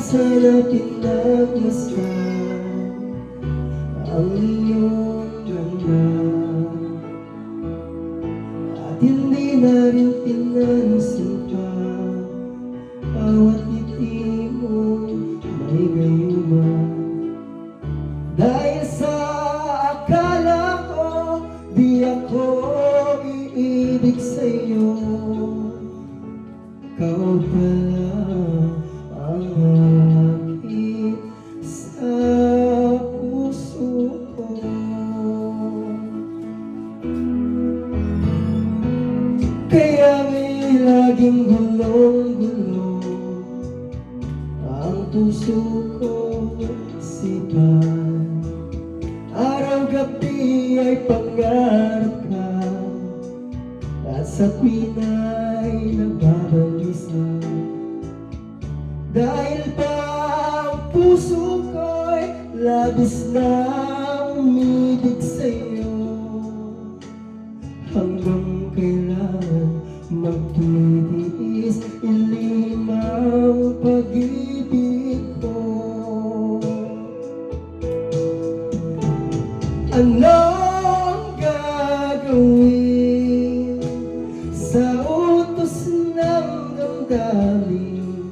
sana pinagmasdan ang iyong ganda, at hindi na rin pinansin pa bawat ngiti mo may gayuma. Dahil sa akala ko di ako iibig sa'yo, ikaw pala ang hakit sa puso ko. Kaya may laging gulong-gulo ang puso ko, isipan. Araw-gabi ay pangarap ka, at sa tuwin ay nababalisa. Dahil pa ang puso ko'y labis na umibig sa'yo, hanggang kailan magtitiis ilimang pag-ibig ko. Anong gagawin sa utos ng damdamin?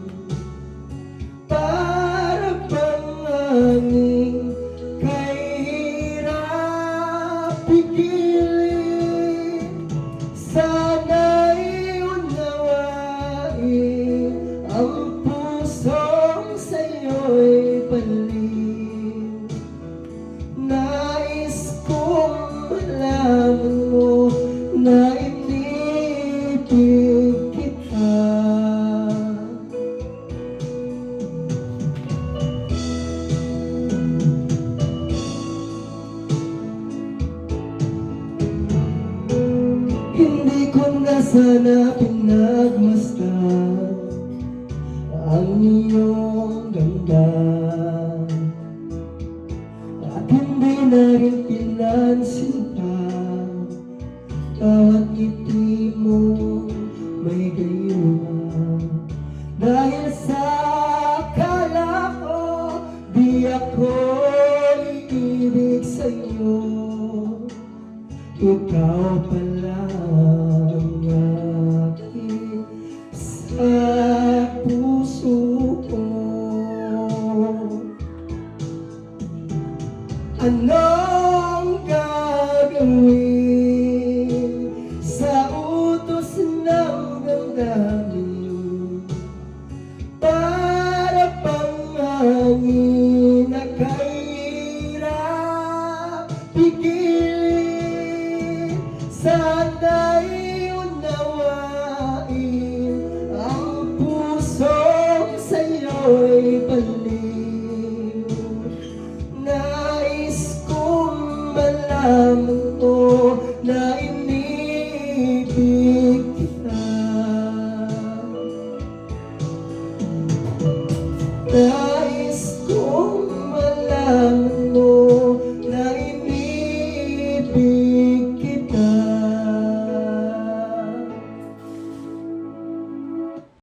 Para bang aming kahirap pigilin? Sana'y unawain ang pusong sa'yo'y balik. Nais kong malaman mo na inibig kita. Hindi ko na sana pinagmasdan ang iyong ganda, at hindi na rin pinansin pa bawat ngiti mo may gayuma. Dahil sa akala ko di ako iibig sa'yo, ikaw pala ang aking sa puso ko. Anong gagawin sa utos ng damdamin? Para bang hangin na kahirap pigilin? Sana'y unawain ang pusong sa'yo'y baliw. Nais kong malaman mo na